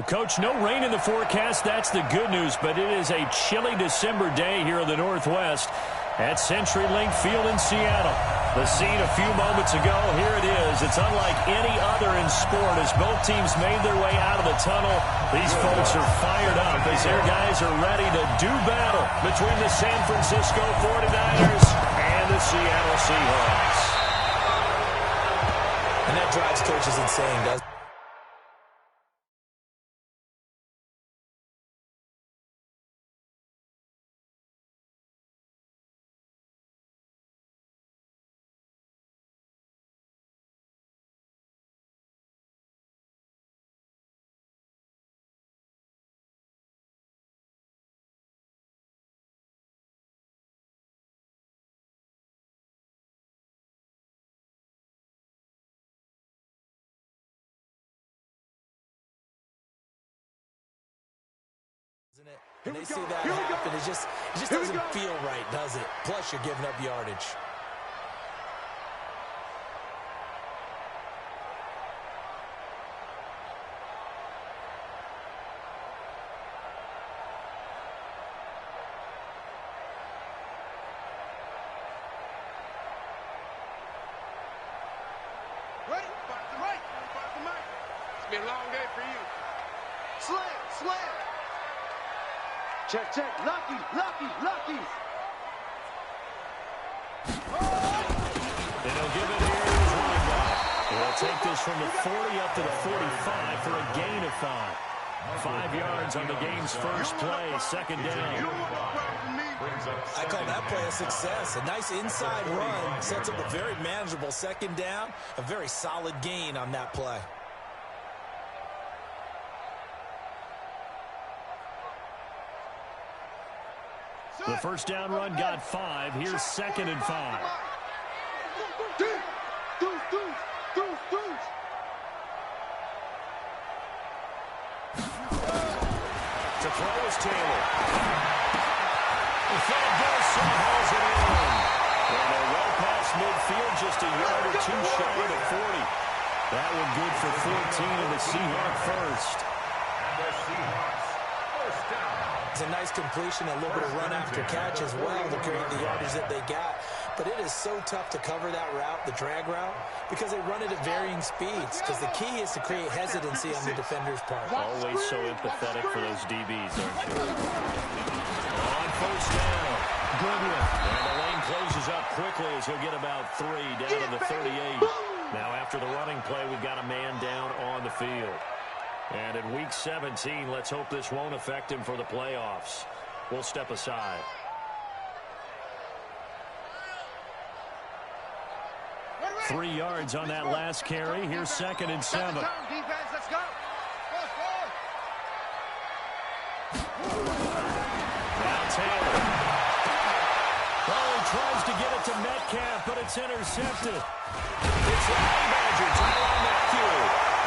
Well, Coach, no rain in the forecast. That's the good news, but it is a chilly December day here in the Northwest at CenturyLink Field in Seattle. The scene a few moments ago, here it is. It's unlike any other in sport as both teams made their way out of the tunnel. These folks are fired up as their guys are ready to do battle between the San Francisco 49ers and the Seattle Seahawks. And that drives coaches insane, doesn't it? And they see that happen. It just doesn't feel right, does it? Plus, you're giving up yardage. Ready? Right. It's been a long day for you. Slam. Check. Lucky. They'll give it here to his running back. They'll take this from the 40 up to the 45 for a gain of 5. 5 yards on the game's first play, second down. I call that play a success. A nice inside run sets up a very manageable second down. A very solid gain on that play. The first down run got 5. Here's second and 5. To throw is Taylor. The third goes, hauls it in. And they're well past midfield, just a yard or two shy of the 40. That one good for 14 and the Seahawks first. And the Seahawks first down. It's a nice completion, a little bit of run after catch as well to create the yardage that they got. But it is so tough to cover that route, the drag route, because they run it at varying speeds. Because the key is to create hesitancy on the defender's part. Always so empathetic for those DBs, aren't you? On first down, Goodwin. And the lane closes up quickly as he'll get about 3 down to the 38. Now after the running play, we've got a man down on the field. And in Week 17, let's hope this won't affect him for the playoffs. We'll step aside. Three yards on that last carry. Here's second and 7. Defense, let's go. Now Taylor. Oh, he tries to get it to Metcalf, but it's intercepted. It's the Honey Badger, Tyrann Mathieu.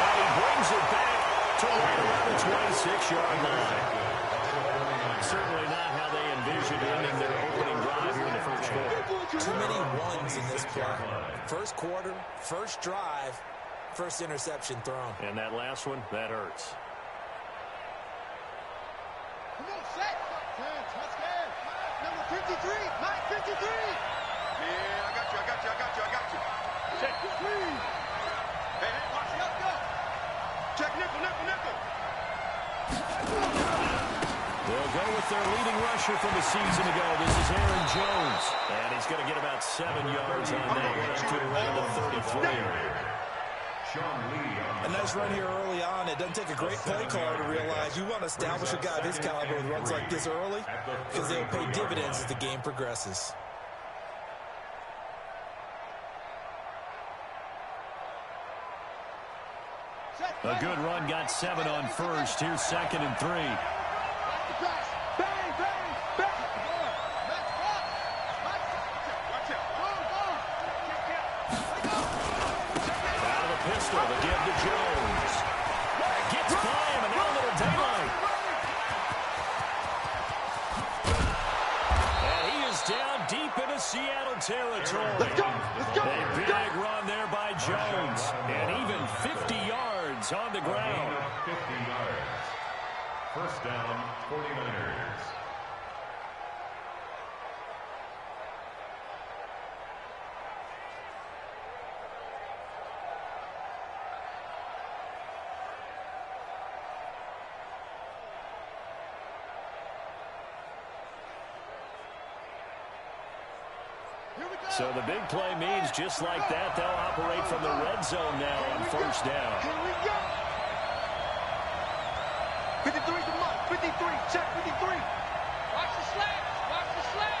And he brings it back to right around the 26-yard line. Certainly not how they envisioned ending their opening drive here in the first quarter. Too many ones in this play. First quarter, first drive, first interception thrown. And that last one, that hurts. Come on, set. Let's go. Number 53. Mike 53. Yeah, I got you. Check. Hey, watch it. Let's go. Check nickel. They'll go with their leading rusher from the season ago. This is Aaron Jones. And he's going to get about 7 yards on that to around the 33. A nice run here early on. It doesn't take a great play caller to realize you want to establish a guy of his caliber with runs like this early because they'll pay dividends as the game progresses. A good run, got 7 on first. Here's second and 3. Pistol to give to Jones. Gets by him, and now a little daylight. And he is down deep in his Seattle territory. Let's go. Let's go. A big run there by Jones. And even 50 yards on the ground. 50 yards. First down, 49ers. So the big play means just like that, they'll operate from the red zone now on first down. Here we go. 53's a must. 53. Check 53. Watch the slant. Watch the slant.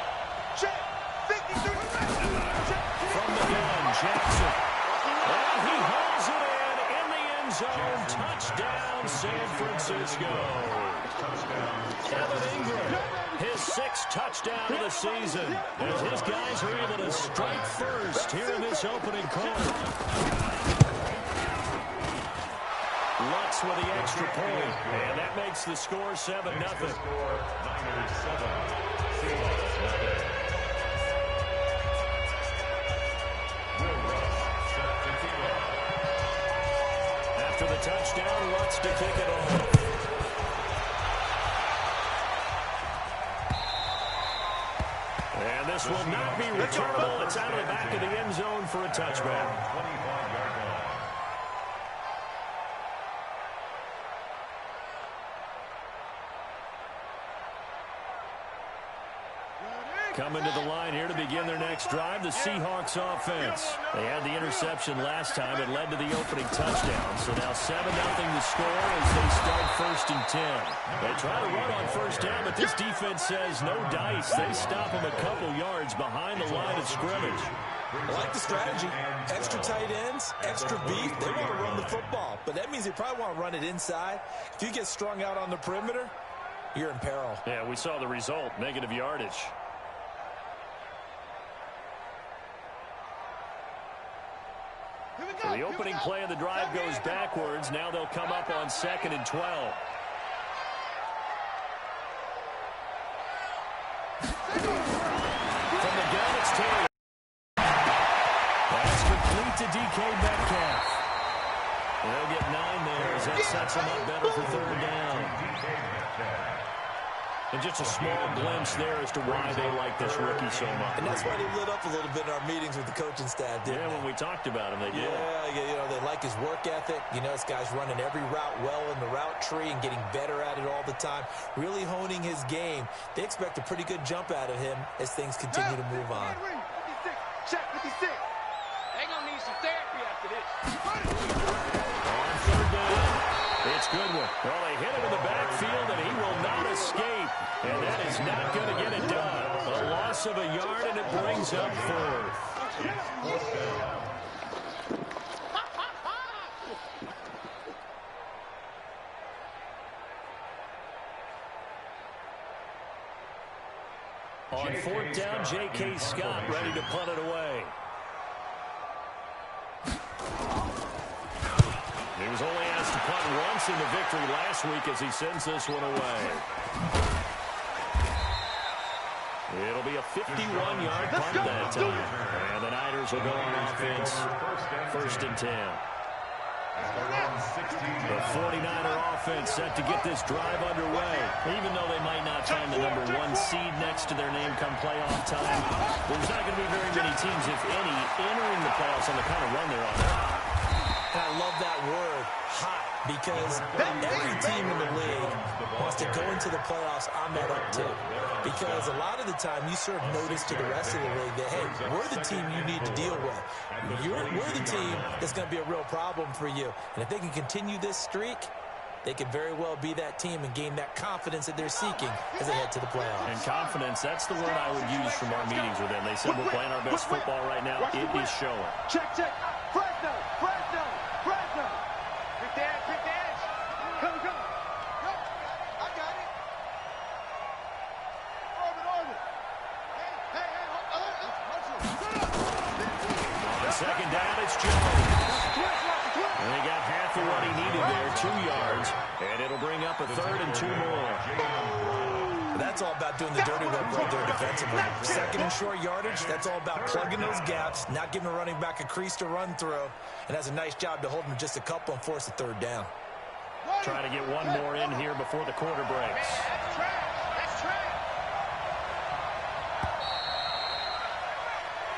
Check. 53. Check. From the gun, Jackson. And he holds it in the end zone. Touchdown, San Francisco. Evan Ingram, his 6th touchdown of the season, as his guys are able to strike first here in this opening quarter. Lutz with the extra point, and that makes the score 7-0. After the touchdown, Lutz to kick it off. And this will not be returnable. It's out of the back of the end zone for a touchback. 25-yard line. Coming to the line here to begin their next drive, the Seahawks offense. They had the interception last time. It led to the opening touchdown. So now 7-0 the score as they start 1st and 10. They try to run on first down, but this defense says no dice. They stop them a couple yards behind the line of scrimmage. I like the strategy. Extra tight ends, extra beef. They want to run the football, but that means they probably want to run it inside. If you get strung out on the perimeter, you're in peril. Yeah, we saw the result, negative yardage. So the opening play of the drive goes backwards. Now they'll come up on 2nd and 12. From the gun, it's Taylor. That's complete to DK Metcalf. They'll get 9 there as that sets them up better for 3rd down. And just a small glimpse there as to why they like this rookie so much. And that's why they lit up a little bit in our meetings with the coaching staff, didn't they? When we talked about him, they did. Yeah, you know, they like his work ethic. You know, this guy's running every route well in the route tree and getting better at it all the time, really honing his game. They expect a pretty good jump out of him as things continue to move on. 56. Check 56. They're going to need some therapy after this. On 3rd down. It's Goodwin. Well, they hit him in the backfield, and he will not escape. And that is not going to get it done. A loss of a yard, and it brings up 4th. On 4th down, J.K. Scott ready to punt it away. He was only asked to punt once in the victory last week as he sends this one away. It'll be a 51-yard punt that time. And the Niners will go on offense. 1st and 10. The 49er offense set to get this drive underway. Even though they might not find the number 1 seed next to their name come playoff time, there's not going to be very many teams, if any, entering the playoffs on the kind of run they're on. And I love that word, hot, because every team in the league wants to go into the playoffs on that uptick. Because a lot of the time you serve notice to the rest of the league that, hey, we're the team you need to deal with. We're the team that's going to be a real problem for you. And if they can continue this streak, they could very well be that team and gain that confidence that they're seeking as they head to the playoffs. And confidence, that's the word I would use from our meetings with them. They said we're playing our best football right now. It is showing. Check, check. Fresno, Fresno, Fresno. Pick the edge, pick the edge. Come, come. Go. I got it. Orbit. Hey, On 2nd down, it's Jones. And he got half of what he needed there, 2 yards. And it'll bring up a 3rd and 2 more. That's all about doing the dirty work right there defensively. Second and short yardage, that's all about plugging those gaps, not giving a running back a crease to run through, and has a nice job to hold him just a couple and force a third down. Trying to get one more in here before the quarter breaks.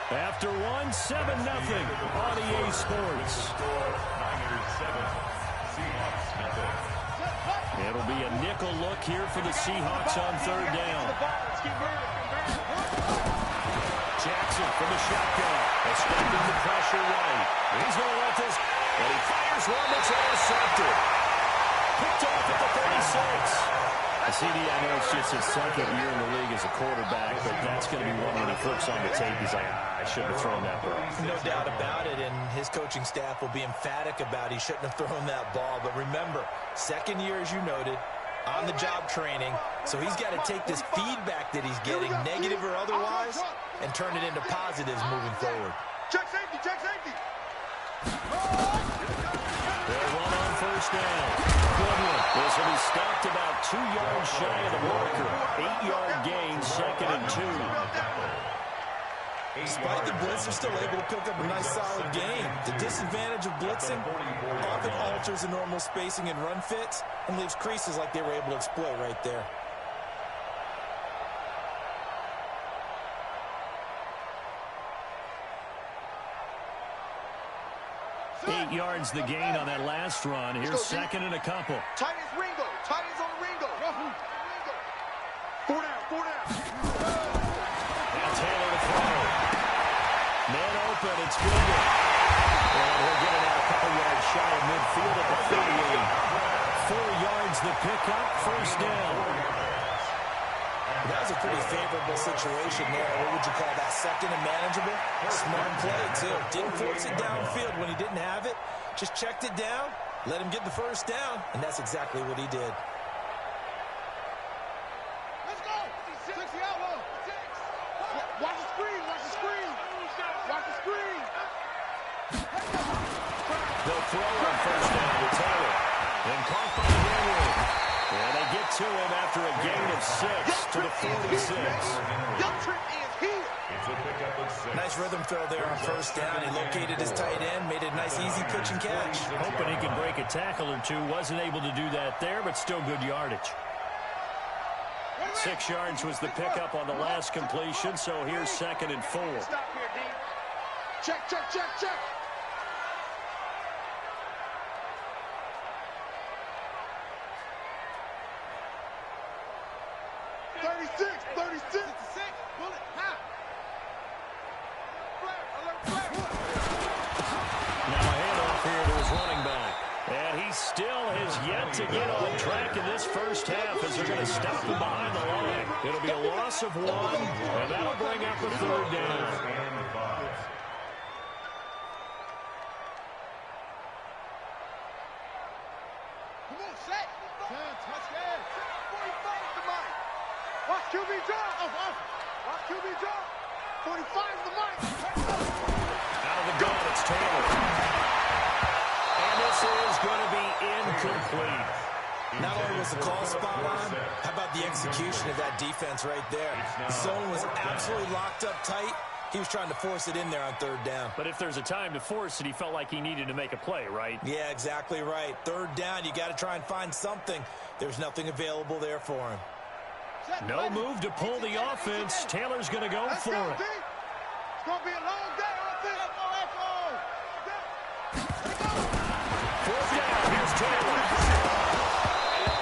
After one, 7-0 on EA Sports. It'll be a nickel look here for the Seahawks on third down. Jackson from the shotgun. Escaping the pressure right. He's going to let this, and he fires one that's intercepted. Picked off at the 36. CD, I know it's just his second year in the league as a quarterback, but that's going to be one when he flips on the tape. He's like, I shouldn't have thrown that ball. No doubt about it, and his coaching staff will be emphatic about he shouldn't have thrown that ball. But remember, second year, as you noted, on-the-job training, so he's got to take this feedback that he's getting, negative or otherwise, and turn it into positives moving forward. Check safety, check safety. They'll run on first down. Good one. This will be stopped about 2 yards shy of the marker. 8-yard gain, 2nd and 2. Despite the blitz, they're still able to pick up a nice solid gain. The disadvantage of blitzing often alters the normal spacing and run fits and leaves creases like they were able to exploit right there. Set. 8 yards the gain on that last run. Here's second and a couple. Tight as Ringo. Tight as on the Ringo. 4 down, 4 down. Now Taylor to throw. Man open, it's good. And he'll get it out a couple yards shy of midfield at the 38. 4 yards the pickup, first down. That was a pretty favorable situation there. What would you call that? Second and manageable? Smart play, too. Didn't force it downfield when he didn't have it. Just checked it down, let him get the first down, and that's exactly what he did. Let's go. 6 out. Watch the screen. Watch the screen. Watch the screen. They'll throw on first down to Taylor. And caught by Henry. And they get to him after a gain of 6 to the 46. Young Trip is here. Nice rhythm throw there on first down. He located his tight end, made a nice easy pitch and catch. Hoping he could break a tackle or two. Wasn't able to do that there, but still good yardage. 6 yards was the pickup on the last completion, so here's 2nd and 4. Stop here, D. Check, check, check, check. To get on track in this first half as they're going to stop him behind the line. It'll be a loss of 1, and that'll bring up a third down. Come on, set. Touchdown. 45 is the mic. Watch QB drop. Watch QB drop. 45 is the mic. Out of the gun, it's Taylor. And this is going to be incomplete. Not only was the call spot on, how about the execution of that defense right there? The zone was absolutely locked up tight. He was trying to force it in there on third down. But if there's a time to force it, he felt like he needed to make a play, right? Yeah, exactly right. Third down, you got to try and find something. There's nothing available there for him. No move to pull the offense. Taylor's going to go for it. It's going to be a long day on this. Fourth down, here's Taylor.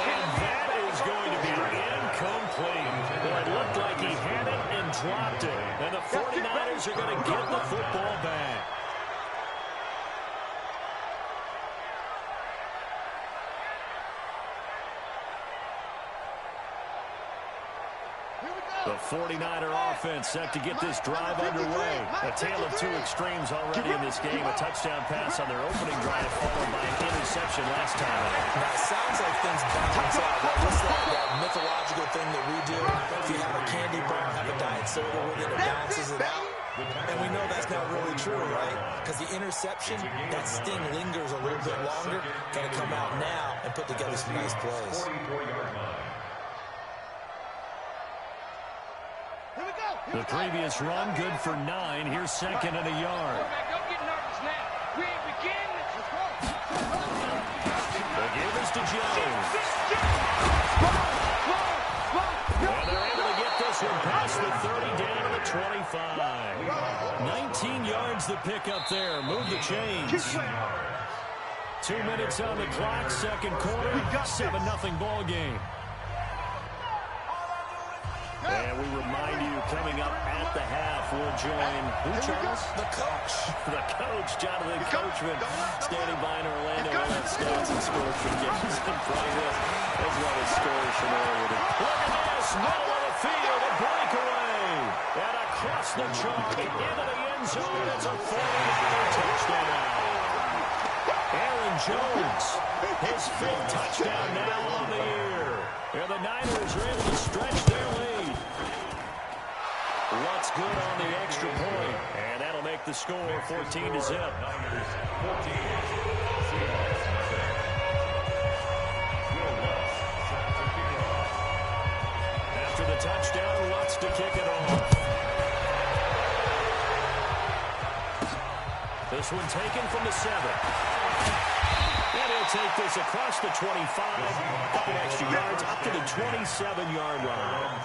And that is going to be incomplete. Well, it looked like he had it and dropped it. And the 49ers are going to get the football back. The 49er offense set to get this drive underway. A tale of two extremes already in this game. A touchdown pass on their opening drive followed by an interception last time out. Now, it sounds like things balance out. Just like that mythological thing that we do. If you have a candy bar, have a diet soda with it, it balances it out. And we know that's not really true, right? Because the interception, that sting lingers a little bit longer. Got to come out now and put together some nice plays. The previous run, good for 9. Here's second and a yard. Don't get nervous now. We ain't beginning. The give is to Jones. And they're able to get this one past the 30, down to the 25. 19 yards the pick up there. Move the chains. 2 minutes on the clock, second quarter, 7-0 ball game. And we remind you, coming up at the half, we'll join who, Charles? The coach. The coach, Jonathan Coachman, standing by in Orlando. We'll have stats and scores from games in progress, as well as scores from earlier. Look at this, middle of the field, a breakaway. And across the chalk, into the end zone, it's a 49er touchdown. Aaron Jones, his 5th touchdown now on the year. And the Niners are able to stretch their lead. What's good on the extra point? And that'll make the score 14-0. After the touchdown, Lutz to kick it off. This one taken from the 7. And he'll take this across the 25. Couple extra yards up to the 27-yard line.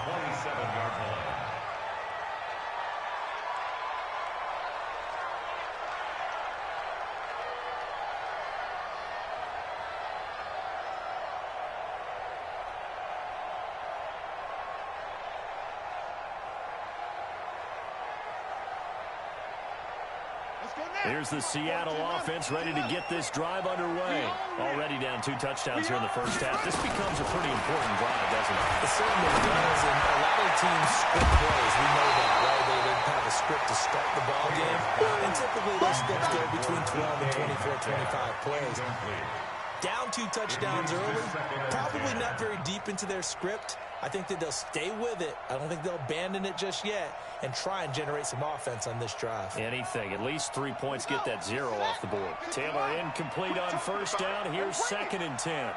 Here's the Seattle offense ready to get this drive underway. Already down 2 touchdowns here in the first half. This becomes a pretty important drive, doesn't it? It certainly does, and a lot of teams script plays. We know that, right? They have a script to start the ball game, and typically those scripts go between 12 and 24, 25 plays. Down 2 touchdowns early, probably not very deep into their script. I think that they'll stay with it. I don't think they'll abandon it just yet and try and generate some offense on this drive. Anything. At least 3 points, get that 0 off the board. Taylor incomplete on first down. Here's 2nd and 10.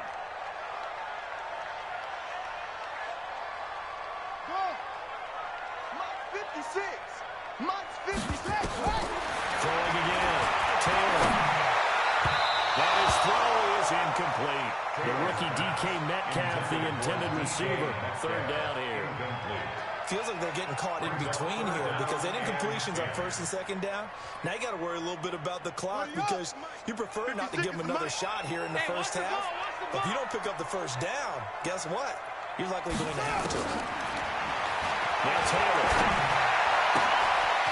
Mike 56. Mike's 56. Throwing again. Taylor. That his throw is incomplete. The rookie DK Metcalf, the intended receiver. 3rd down here. Feels like they're getting caught in between here because they did completions on 1st and 2nd down. Now you got to worry a little bit about the clock because you prefer not to give them another shot here in the first half. But if you don't pick up the 1st down, guess what? You're likely going to have to. Now Taylor.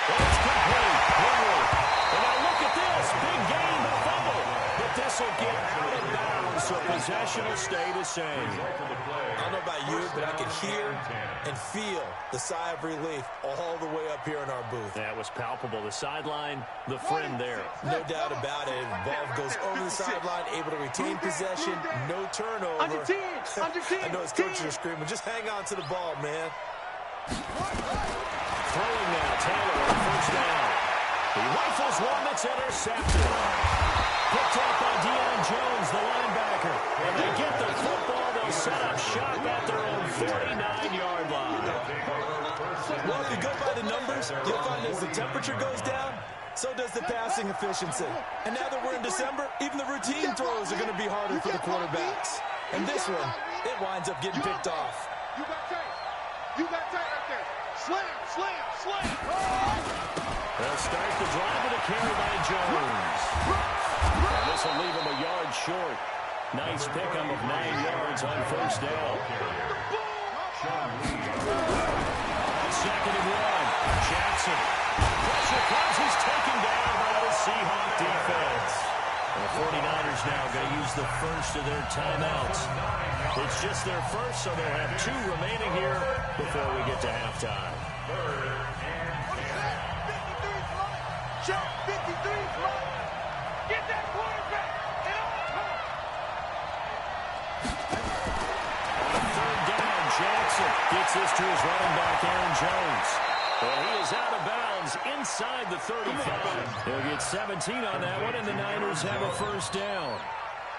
It's complete. Woodward. And now look at this. Big game, a fumble. But this will get out of bounds, so possession will stay the same. I don't know about you, but I can hear and feel the sigh of relief all the way up here in our booth. That was palpable. The sideline, the friend there. No doubt about it. Ball goes over the sideline, able to retain possession, no turnover. Under 10. Under 10. I know his coaches are screaming, just hang on to the ball, man. Throwing now, Taylor on 1st down. He rifles one that's intercepted. Picked up by Deion Jones, the linebacker. And they get the football. They'll set up shop at their own 49-yard line. Well, if you go by the numbers, you'll find as the temperature goes down, so does the passing efficiency. And now that we're in December, even the routine throws are going to be harder for the quarterbacks. And this one, it winds up getting picked off. You got tight. You got tight right there. Slam, slam, slam. They'll start the drive with a carry by Jones. And this will leave him a yard short. Nice pickup of 9 yards on 1st down. 2nd and 1. Jackson. Pressure comes. He's taken down by the Seahawk defense. And the 49ers now going to use the first of their timeouts. It's just their first, so they'll have 2 remaining here before we get to halftime. 53 Get that quarterback. On 3rd down, Jackson gets this to his running back, Aaron Jones. And he is out of bounds inside the 35. He'll get 17 on that one, and the Niners have a 1st down.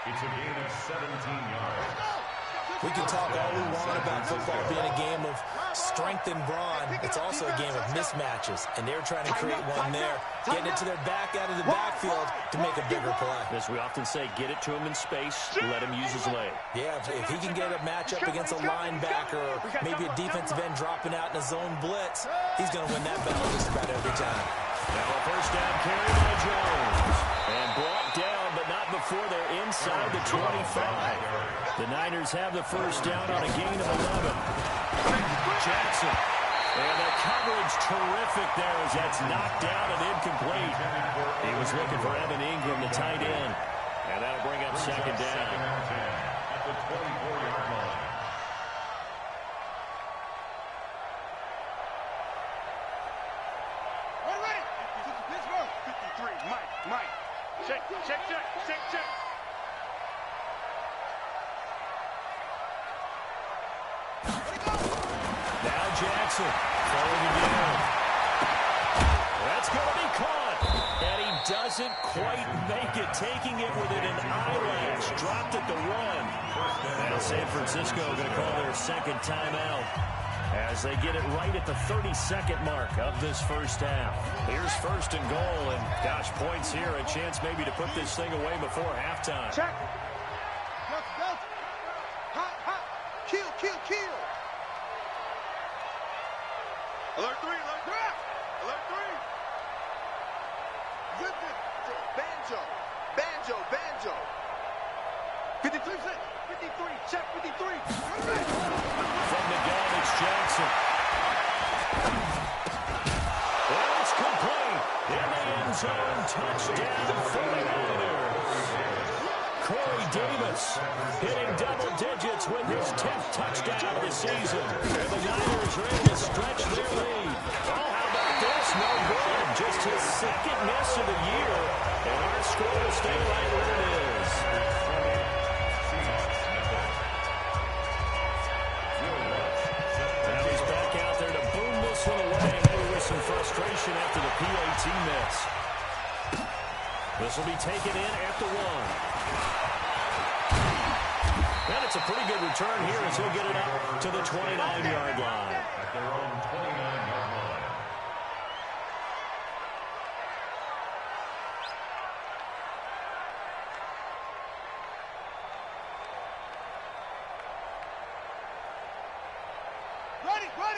It's a gain of 17 yards. We can talk all we want about football being a game of strength and brawn. It's also a game of mismatches, and they're trying to create one there. Getting it to their back out of the backfield to make a bigger play. As we often say, get it to him in space, let him use his leg. Yeah, if he can get a matchup against a linebacker or maybe a defensive end dropping out in a zone blitz, he's going to win that battle just about every time. Now a first down carry by Jones. And brought down, but not before they're inside the 25. The Niners have the first down on a gain of 11. Jackson. And the coverage terrific there as that's knocked down and incomplete. He was looking for Evan Ingram, the tight end. And that'll bring up second down. At the 24-yard line. Ready. Pittsburgh. 53. Mike. Check. Now Jackson throwing again. That's going to be caught. And he doesn't quite make it, taking it within an eyelash. Dropped at the 1. Now San Francisco going to call their second timeout as they get it right at the 32nd mark of this first half. Here's first and goal, and gosh, points here. A chance maybe to put this thing away before halftime. Check. Go. Hot. Kill. Alert 3. Alert 3. Zip. Banjo. 53. Check 53. From the gun, it's Jackson. Well, it's complete. In the end zone, touchdown 49ers. Corey Davis hitting double digits with his 10th touchdown of the season. And the Niners are able to stretch their lead. Oh, how about this? No good. Just his second miss of the year. And our score will stay right where it is. Now he's back out there to boom this one away. Maybe with some frustration after the PAT miss. This will be taken in at the 1. And it's a pretty good return here as he'll get it up to the 29-yard line. At their own 29-yard line.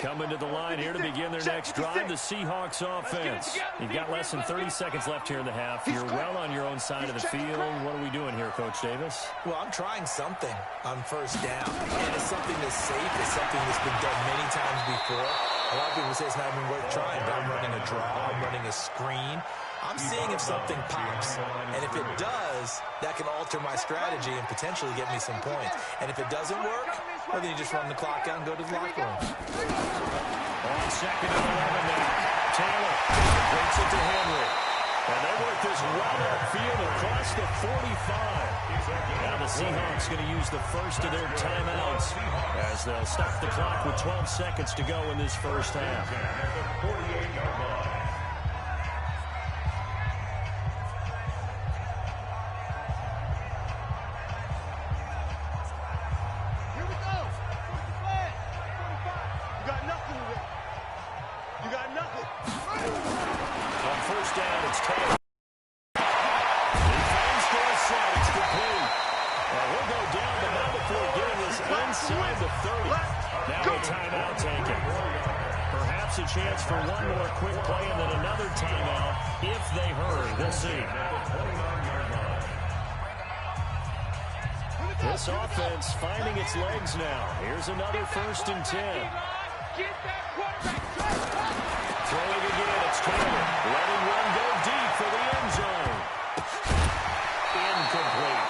Coming to the line here to begin their next drive, the Seahawks offense. You've got less than 30 seconds left here in the half. You're well on your own side of the field. What are we doing here, Coach Davis? Well, I'm trying something on first down. And it's something that's safe. It's something that's been done many times before. A lot of people say it's not even worth trying, but I'm running a draw. I'm running a screen. I'm seeing if something pops. And if it does, that can alter my strategy and potentially get me some points. And if it doesn't work, well, then you just run the clock out and go to the locker room. On second and 11 now. Taylor breaks it to Henry. And they work this right upfield across the 45. Now the Seahawks going to use the first of their timeouts as they'll stop the clock with 12 seconds to go in this first half. At the 48-yard line. Chance for one more quick play and then another timeout if they hurry. We'll see. This offense finding its legs now. Here's another 1st and 10. Throwing again, it's Taylor. Letting one go deep for the end zone. Incomplete.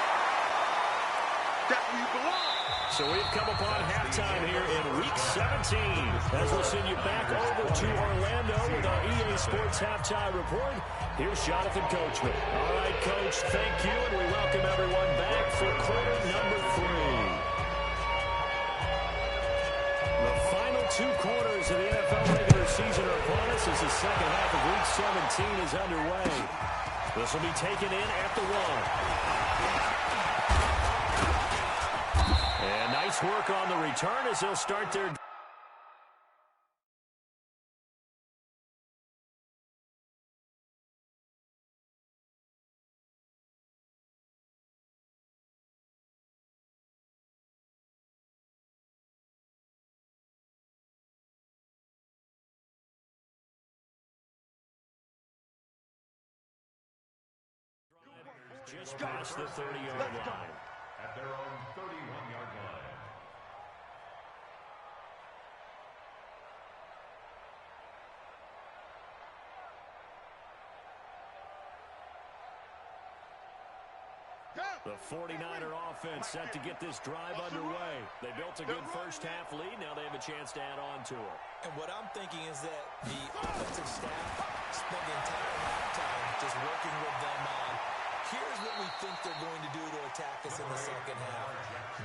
That's where you belong. So we've come upon halftime here in Week 17 as we'll send you back over to Orlando with our EA Sports Halftime Report. Here's Jonathan Coachman. All right, Coach, thank you, and we welcome everyone back for quarter number 3. The final 2 quarters of the NFL regular season are upon us as the second half of Week 17 is underway. This will be taken in at the 1. And nice work on the return as they'll start their just past the 30-yard line. At their own 31-yard line. The 49er offense set to get this drive underway. They built a good first-half lead. Now they have a chance to add on to it. And what I'm thinking is that the offensive staff spent the entire halftime just working with them on, here's what we think they're going to do to attack us in the second half.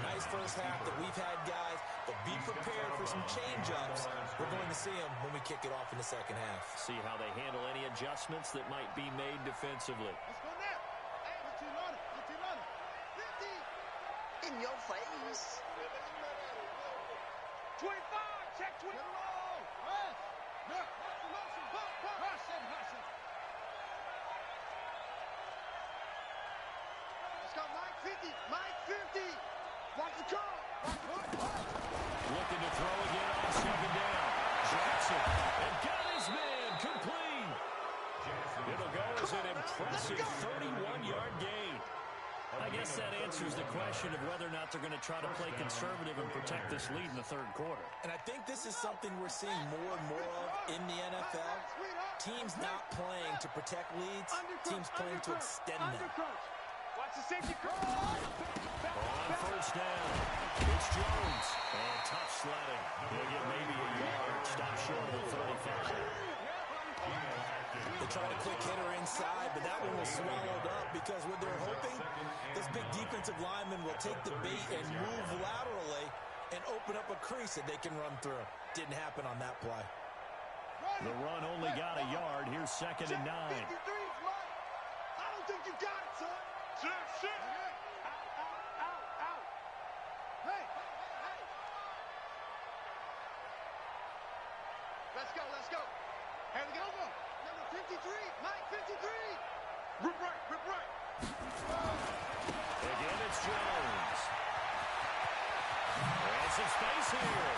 Nice first half that we've had, guys, but be prepared for some change-ups. We're going to see them when we kick it off in the second half. See how they handle any adjustments that might be made defensively. Let's go now. Hey, put your on it. Put your on it. 50. In your face. 25. Check 20. Press. Look. Motion. Rush him. Rush him. Let's go, Mike 50. Mike 50. Watch the curl. Looking to throw again on second down. Jackson. And got his man complete. It'll go as an impressive 31-yard gain. I guess that answers the question of whether or not they're going to try to play conservative and protect this lead in the third quarter. And I think this is something we're seeing more and more of in the NFL. Teams not playing to protect leads, teams playing to extend them. Watch the safety curl. On first down, it's Jones. And tough sledding. He'll get maybe a yard. Stop short of the 35. They tried a quick hitter inside, but that one was swallowed up because what they're hoping, this big defensive lineman will take the bait and move laterally and open up a crease that they can run through. Didn't happen on that play. The run only got a yard. Here's second and 9. 53, Mike. I don't think you got it, son. Sit. Out. Hey. Let's go. Here we go. Number 53, Mike 53. Rip right. Again, it's Jones. And some space here.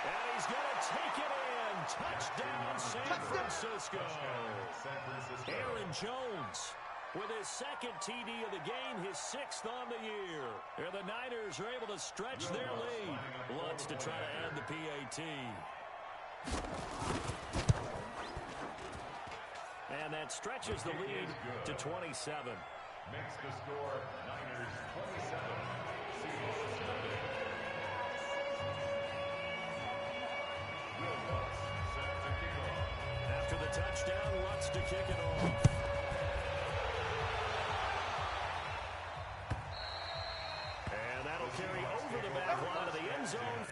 And he's going to take it in. Touchdown, San Francisco. Aaron Jones with his second TD of the game, his 6th on the year. And the Niners are able to stretch their lead. Lutz to try to add the PAT. And that stretches the lead to 27. Makes the score Niners 27. After the touchdown, Lutz to kick it off. And that'll carry over the back line of the end zone.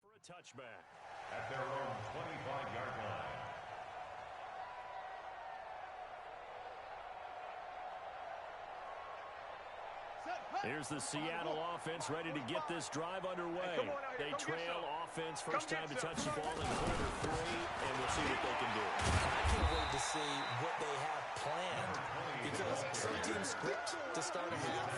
For a touchback. At their own 25-yard line. Here's the Seattle offense ready to get this drive underway. They trail offense first time to touch the ball in quarter 3, and we'll see what they can do. I can't wait to see what they have planned because some teams script to start a half.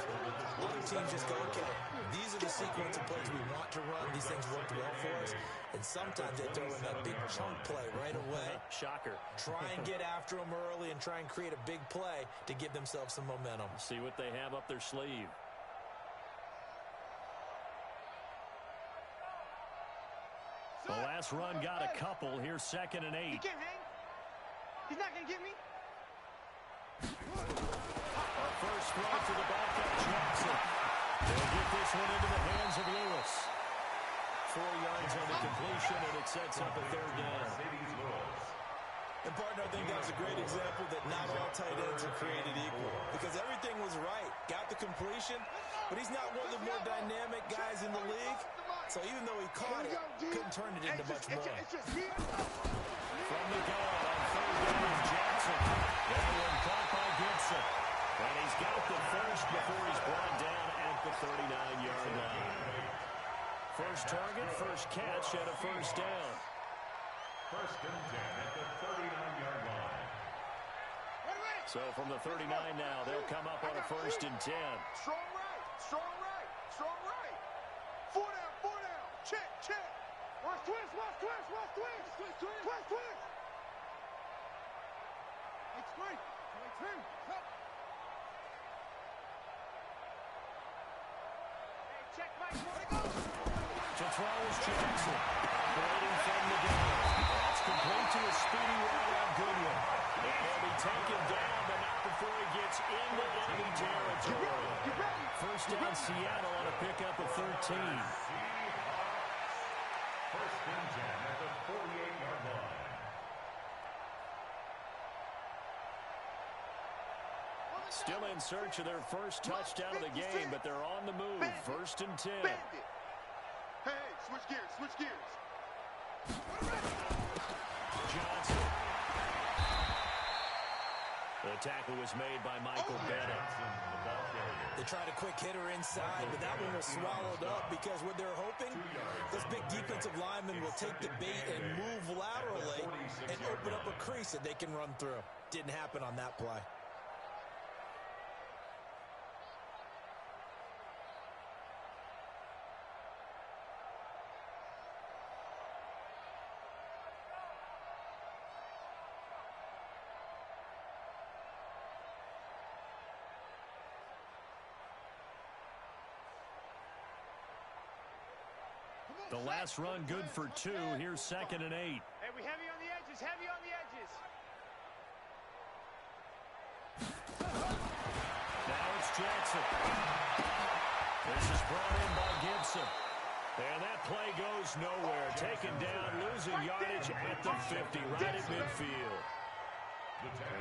Other teams just go, okay, these are the sequence of plays we want to run. These things worked well for us. And sometimes they throw in that big chunk play right away. Shocker. Try and get after them early and try and create a big play to give themselves some momentum. See what they have up their sleeve. The last run got a couple. Here's 2nd and 8. He can't hang. He's not going to get me. Our first throw for the backup, Jackson. They'll get this one into the hands of Lewis. 4 yards on the completion, and it sets up a 3rd down. And, partner, I think that was a great example that not all tight ends are created equal because everything was right. Got the completion, but he's not one of the more dynamic guys in the league. So even though he caught it, couldn't turn it into much more. From the goal on third down is Jackson. That one caught by Gibson. And he's got the first before he's brought down at the 39-yard line. First target, first catch at a first down. First and 10 at the 39-yard line. So from the 39 now, they'll come up on a first and 10. Strong right, strong right, strong right. Four down, check, check. Watch twist, watch twist, watch twist. Twist, twist, twist, twist. It's great. Check right, To throw is Jackson. Waiting from the gun. That's complete to a speedy right-out Goodwin. And he'll be taken down, but not before he gets into enemy territory. First down Seattle on a pickup of 13. First and 10 at the 48-yard line. Still in search of their first touchdown of the game, but they're on the move. First and 10. Hey, switch gears, switch gears. Johnson. The tackle was made by Michael Bennett. They tried a quick hitter inside, but that one was swallowed up because what they're hoping, this big defensive lineman will take the bait and move laterally and open up a crease that they can run through. Didn't happen on that play. The last run good for 2. Here's 2nd and 8. Hey, we heavy on the edges, heavy on the edges. Now it's Jackson. This is brought in by Gibson. And that play goes nowhere. Taken down, losing yardage at the 50, right at midfield.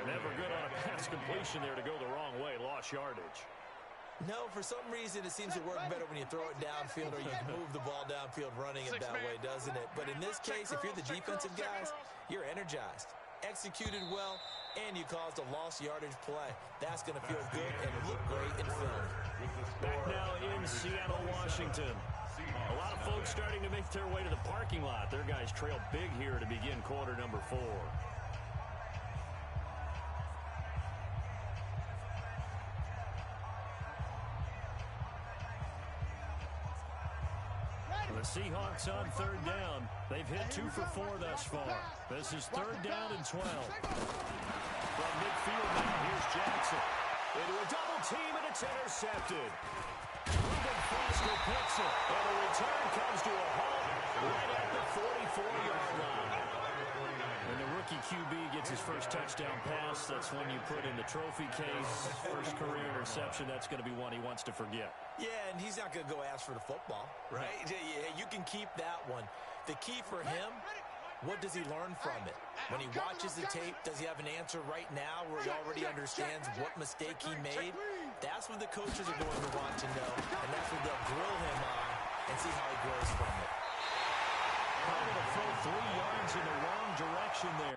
Never good on a pass completion there to go the wrong way. Lost yardage. No, for some reason it seems to work better when you throw it downfield or you can move the ball downfield running it that way, doesn't it? But in this case, if you're the defensive guys, you're energized, executed well, and you caused a lost yardage play. That's going to feel good and look great in film. Back now in Seattle, Washington. A lot of folks starting to make their way to the parking lot. Their guys trail big here to begin quarter number 4. The Seahawks on third down. They've hit 2 for 4 thus far. This is third down and 12. From midfield now, here's Jackson. Into a double team, and it's intercepted. Ruben Foster picks it, and the return comes to a halt right at the 44-yard line. When the rookie QB gets his first touchdown pass, that's when you put in the trophy case. First career interception, that's going to be one he wants to forget. Yeah, and he's not going to go ask for the football, right? Yeah, you can keep that one. The key for him, what does he learn from it? When he watches the tape, does he have an answer right now where he already understands what mistake he made? That's what the coaches are going to want to know, and that's what they'll grill him on and see how he grows from it. Probably to throw 3 yards in the wrong direction there.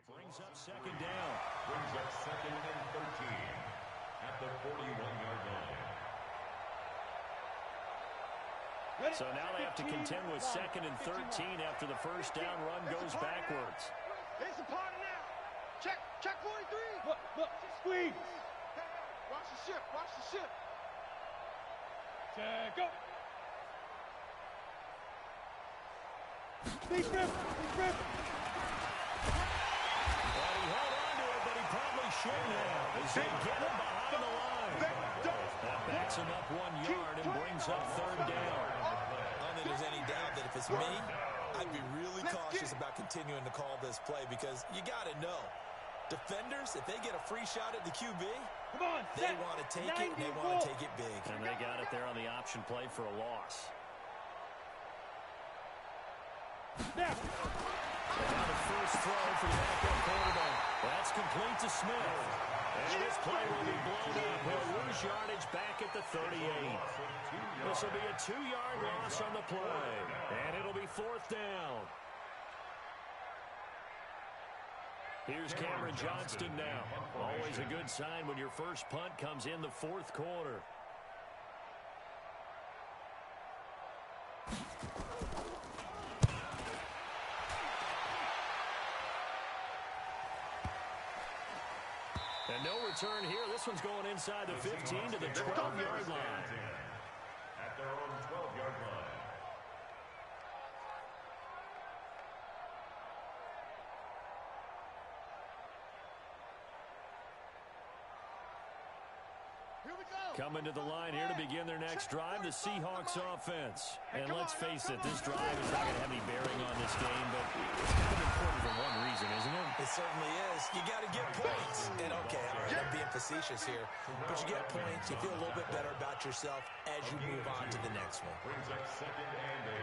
Brings up second down. Brings up 2nd and 13 at the 41-yard line. So now they have to contend with 2nd and 13 after the first down run goes backwards. It's a party now. Check 43. Look, squeeze. Watch the ship. Watch the ship. Check, go. Deep rip. Well, he held on to it, but he probably shouldn't have. As they get him behind the line. That backs him up 1 yard and brings up third down. I don't think there's any doubt that if it's me, I'd be really cautious about continuing to call this play because you got to know, defenders, if they get a free shot at the QB, they want to take it, and they want to take it big. And they got it there on the option play for a loss. Now. And the first throw for the backup quarterback. That's complete to Smith. And this play will be blown up. He'll lose yardage back at the 38. This will be a 2-yard loss on the play. And it'll be fourth down. Here's Cameron Johnston now. Always a good sign when your first punt comes in the fourth quarter. And no return here. This one's going inside the 15 to the 12-yard line. At their own 12-yard line. Coming to the line here to begin their next drive, the Seahawks offense. And let's face it, this drive is not going to have any bearing on this game, but it's kind of important for one reason, isn't it? It certainly is. You got to get points. And, okay, all right, I'm being facetious here. But you get points, you feel a little bit better about yourself as you move on to the next one. Brings up 2nd and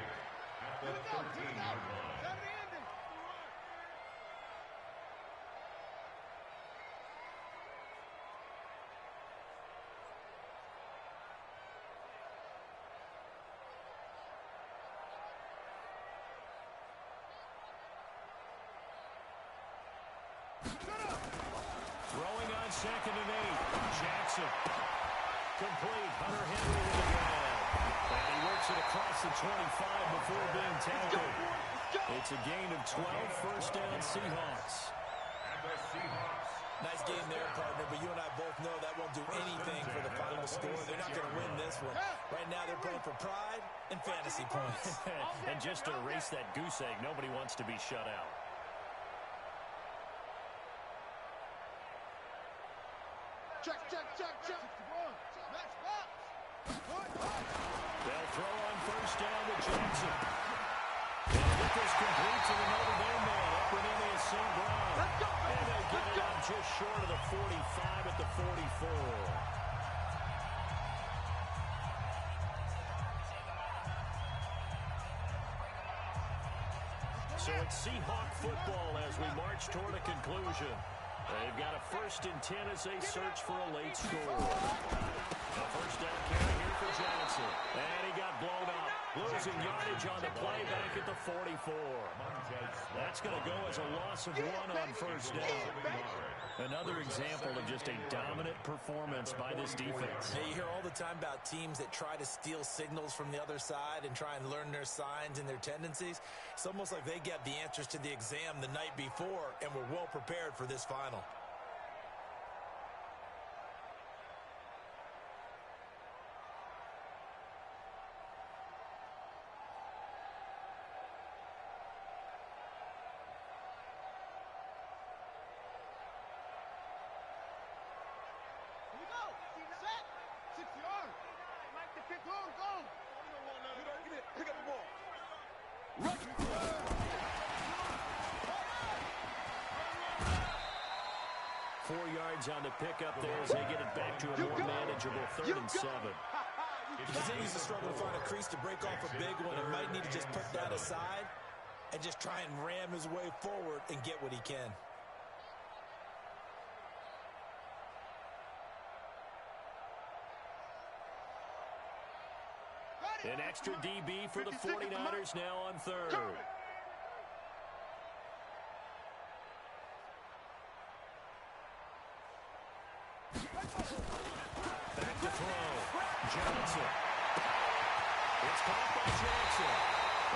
8 at the 13-yard line. Throwing on 2nd and 8. Jackson. Complete. Hunter Henry with the grab. And he works it across the 25 before being tackled. It's a gain of 12. First down, Seahawks. And the Seahawks. Nice game there, partner, but you and I both know that won't do anything for the final score. They're not going to win this one. Right now they're playing for pride and fantasy points. And just to erase that goose egg, nobody wants to be shut out. Check. Match box. They'll throw on first down to Jackson. And get this complete to the Notre Dame man. Up and in is St. Brown. And they get it out just short of the 45 at the 44. So it's Seahawk football as we march toward a conclusion. They've got a 1st and 10 as they search for a late score. A first down carry here for Johnson. And he got blown up. Losing yardage on the play back at the 44. That's going to go as a loss of 1 on first down. Another example of just a dominant performance by this defense. Yeah, you hear all the time about teams that try to steal signals from the other side and try and learn their signs and their tendencies. It's almost like they get the answers to the exam the night before and were well prepared for this final. Pick up the ball. 4 yards on the pickup there as they get it back to a more manageable 3rd and 7. He continues to struggle to find a crease to break off a big one and might need to just put that aside and just try and ram his way forward and get what he can. An extra DB for the 49ers now on 3rd. Back to throw. Johnson. It's caught by Jackson.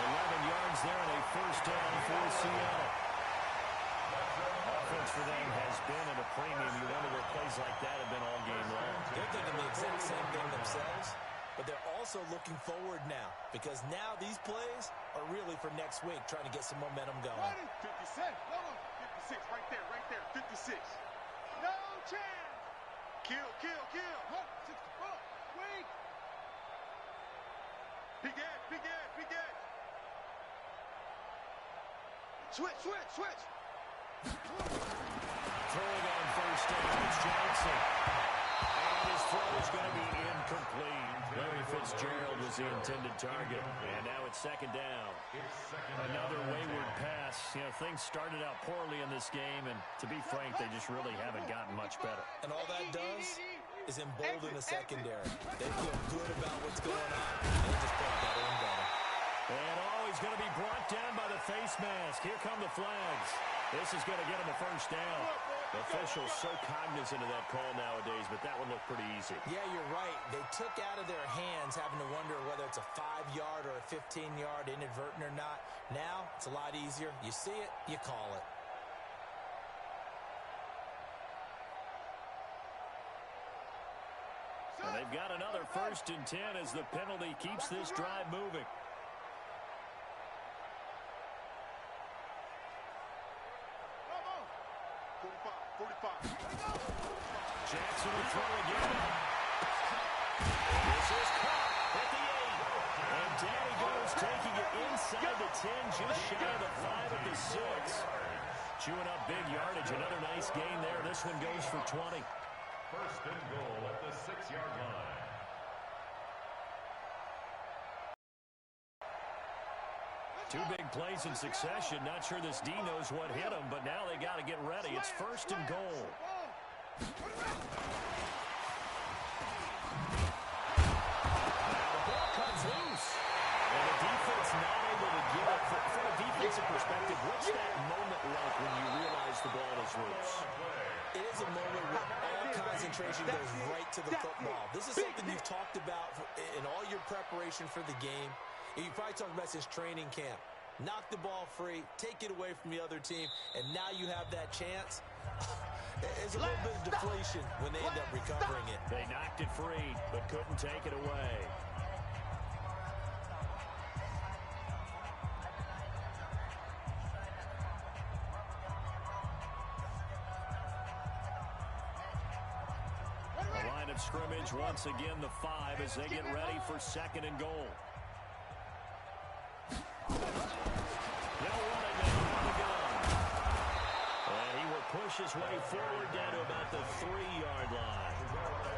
11 yards there and a first down for Seattle. Offense for them has been at a premium. You wonder where plays like that have been all game long. They're thinking the exact same thing themselves, but they're also looking forward now because now these plays are really for next week, trying to get some momentum going. 56. Come on. 56. Right there. 56. No chance. Kill. 64. Wait. Big edge. Switch. Throwing on first down, it's Johnson. And his throw is going to be incomplete. Larry Fitzgerald was the intended target. And now it's second down. Another wayward pass. You know, things started out poorly in this game, and to be frank, they just really haven't gotten much better. And all that does is embolden the secondary. They feel good about what's going on, and they just play better and better. And he's going to be brought down by the face mask. Here come the flags. This is going to get him a first down. The officials so cognizant of that call nowadays, but that one looked pretty easy. Yeah, you're right. They took out of their hands having to wonder whether it's a 5-yard or a 15-yard inadvertent or not. Now, it's a lot easier. You see it, you call it. And they've got another 1st and 10 as the penalty keeps this drive moving. Jackson will throw again. This is caught at the 8. And down he goes, taking it inside the 10, just shy of the 5 at the 6. Chewing up big yardage. Another nice gain there. This one goes for 20. First and goal at the 6-yard line. Two big plays in succession. Not sure this D knows what hit him, but now they got to get ready. It's 1st and goal. Now the ball comes loose. And the defense not able to get it. From a defensive perspective, what's that moment like when you realize the ball is loose? It is a moment where all concentration goes right to the football. This is something you've talked about in all your preparation for the game. And you probably talked about since training camp. Knock the ball free, take it away from the other team, and now you have that chance. There's a little bit of deflation when they end up recovering it. They knocked it free, but couldn't take it away. The line of scrimmage once again the 5 as they get ready for 2nd and goal. Push his way forward down to about the 3-yard line.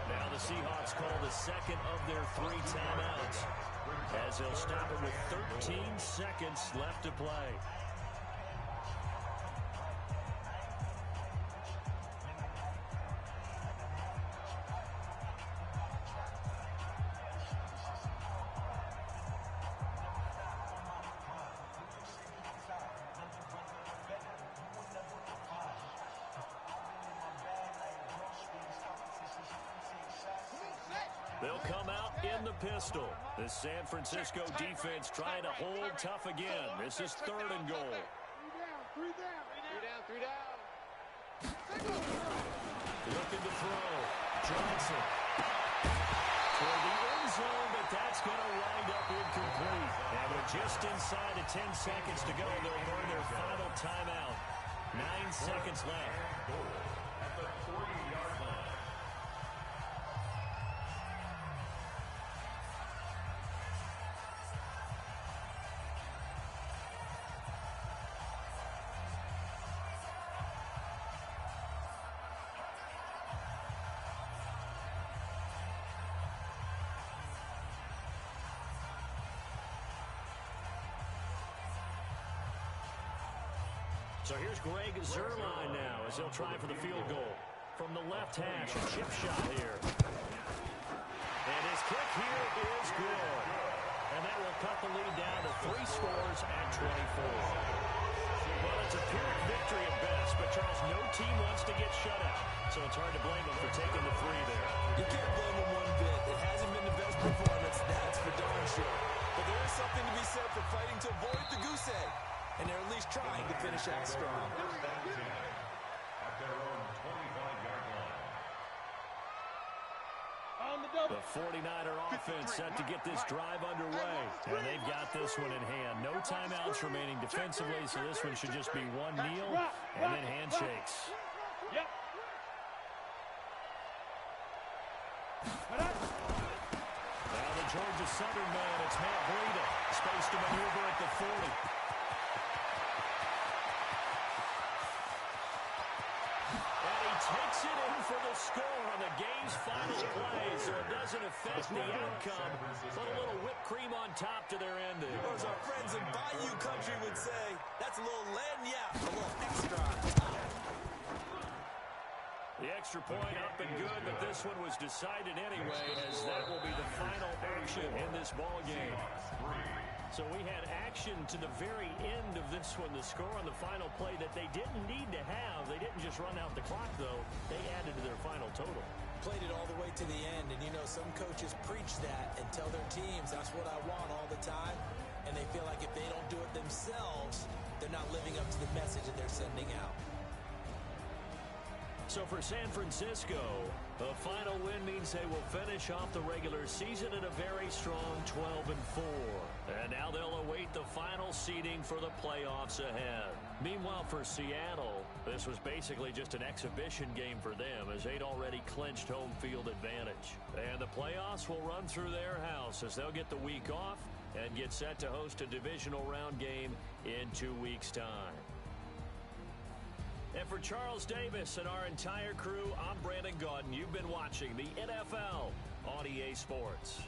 Now the Seahawks call the 2nd of their 3 timeouts as they'll stop it with 13 seconds left to play. They'll come out in the pistol. The San Francisco defense trying to hold tough again. This is 3rd and goal. 3 down. Looking to throw. Johnson. For the end zone, but that's going to wind up incomplete. And with just inside of 10 seconds to go, they'll burn their final timeout. 9 seconds left. At the 3-yard line. So here's Greg Zuerlein now as they'll try for the field goal. From the left hash, a chip shot here. And his kick here is good. And that will cut the lead down to 3 scores at 24. Well, it's a Pyrrhic victory at best, but Charles, no team wants to get shut out. So it's hard to blame them for taking the 3 there. You can't blame them one bit. It hasn't been the best performance, that's for darn sure. But there is something to be said for fighting to avoid the goose egg. and they're at least trying to finish out strong. At their own 25-yard line. On the double. The 49er offense set to get this drive underway. And they've got this one in hand. No timeouts remaining defensively, so this one should just be one kneel and then handshakes. Yep. Now the Georgia Southern man, it's Matt Breida. Space to maneuver at the 40. Takes it in for the score on the game's final play, so it doesn't affect the outcome. Put a little whipped cream on top to their ending. Or as our friends in Bayou Country would say, that's a little lagniappe, a little extra. The extra point up and good, but this one was decided anyway, as that will be the final action in this ball game. So we had action to the very end of this one. The score on the final play that they didn't need to have. They didn't just run out the clock, though. They added to their final total. Played it all the way to the end, and you know some coaches preach that and tell their teams that's what I want all the time, and they feel like if they don't do it themselves, they're not living up to the message that they're sending out. So for San Francisco, a final win means they will finish off the regular season at a very strong 12-4. And now they'll await the final seeding for the playoffs ahead. Meanwhile, for Seattle, this was basically just an exhibition game for them, as they'd already clinched home field advantage. And the playoffs will run through their house as they'll get the week off and get set to host a divisional round game in 2 weeks' time. And for Charles Davis and our entire crew, I'm Brandon Gaudin. You've been watching the NFL on EA Sports.